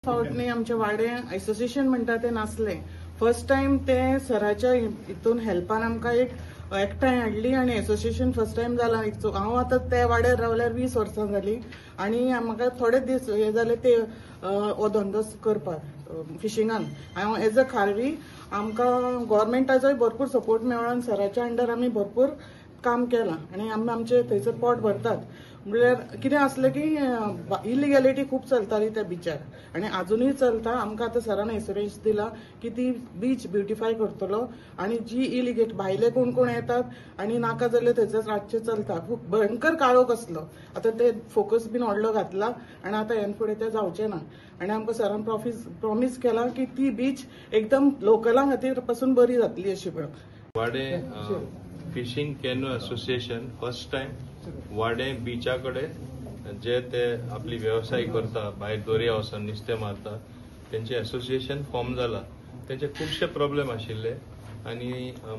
फावटनी आमचे वाडे असोसिएशन म्हणटा ते नासले. फर्स्ट टाइम ते सराच्या हितून हेल्पान आमकां एक एकठांय हाडली आणि असोसिएशन फर्स्ट टाइम जाला. हांव आतां ते वाड्यार रावल्यार 20 वर्सां जाली आणि म्हाका थोडे दीस हे जाले ते हो धंदो करपाक फिशिंगान. हांव एज अ खारवी आमकां गव्हर्मेंटाचोय भरपूर सपोर्ट मेळ्ळो. सराच्या अंडर आमी भरपूर काम केलां आणि आमी आमचे थंयसर पोट भरतात. म्हणल्यार कितें आसलें की इलिगॅलिटी खूप चलताली त्या बिचार आणि अजूनही चलता. आमकां आतां सरान एश्युरन्स दिला की ती बीच ब्युटिफाय करतलो आणि जी इलिगेट भायले कोण कोण येतात आणि नाका जाल्यार थंयसर रातचे चलता. खूप भयंकर काळोख असलो. आतां ते फोकस बीन व्हडलो घातला आणि आतां ह्यान फुडें ते जावचें ना. आणि आमकां सरान प्रॉमिस केला की ती बीच एकदम लोकलां खातीर पासून बरी जातली अशी पळय. वाडे fishing canoe association first time वाडे बीचा कडेन जे ते आपली व्यवसाय करता, भायर दोर्या वचून नुस्तें मारता, तेंचे असोसिएशन फॉर्म जाला. तेंचे खुबशे प्रॉब्लेम आशिल्ले आनी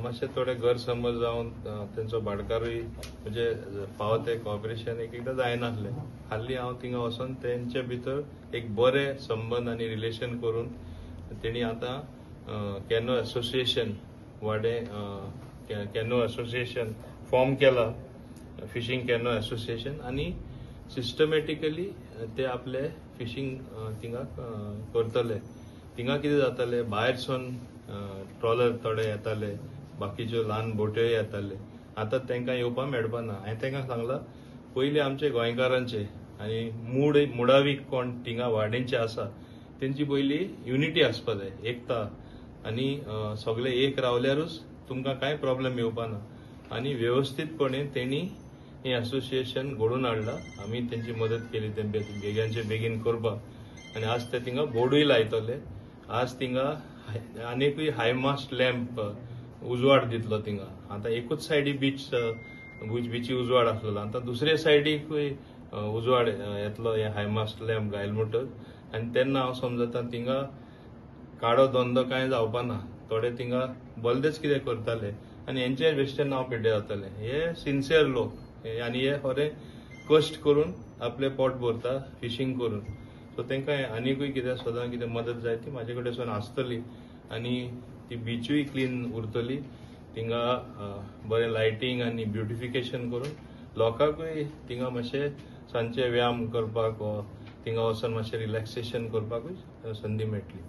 मातशे थोडे गैरसमज जावन तेंचो भाटकारूय म्हणजे फावो ते कॉपरेशन एक एकदां जायनासलें. हाल्ली हांव थिंगा वचून तेंचे भितर एक बरे संबंध आनी रिलेशन करून तेणी आतां कॅनो असोसिएशन वाडे कॅनो असोसिएशन फॉर्म केला, फिशिंग कॅनो असोसिएशन, आणि सिस्टमॅटिकली ते आपले फिशिंग थिंगा करतले. थिंगा कितें जाताले, भायरसून ट्रॉलर थोडे येताले, बाकीच्यो ल्हान बोट्योय येताले. आतां तांकां येवपाक मेळपाना. हांवें तांकां सांगलां पयलीं आमचे गोंयकारांचे आनी मुडावी कोण थिंगा वाडेंचे आसा तेंची पयलीं युनिटी आसपा जाय, एकता, आनी सगळे एक रावल्यारूच तुमकां कांय प्रॉब्लेम येवपाना. आनी व्यवस्थीतपणे तेणी हें असोसिएशन घडोवन हाडलां. आमी तेंची मदत केली ते बेगीनचे बेगीन करपाक आनी आज ते थिंगा बोर्डूय लायतले. आज थिंगा आनीकूय हायमास्ट लॅम्प उजवाड दितलो थिंगा. आतां एकूच सायडी बीची उजवाड आसलेलो, आतां दुसरे सायडीकूय उजवाड येतलो हे हायमास्ट लॅम्प घायल म्हणटच. आनी तेन्ना हांव समजता थिंगा काळो धंदो कांय जावपाना. थोडे थिंगा बलदेच कितें करताले आनी हेंचे बेश्टे नांव पिड्डे जाताले. हे सिन्सियर लोक आनी हे खरे कश्ट करून आपले पोट भरता फिशींग करून. सो तांकां आनीकूय कितें सदां कितें मदत जाय ती म्हाजे कडेन आसतली आनी ती बीचूय क्लीन उरतली. थिंगा बरें लायटींग आनी ब्युटिफिकेशन करून लोकांकूय थिंगा मातशें सांजचे व्यायाम करपाक वा थिंगा वचून मातशें रिलॅक्सेशन करपाकूय संदी मेळटली.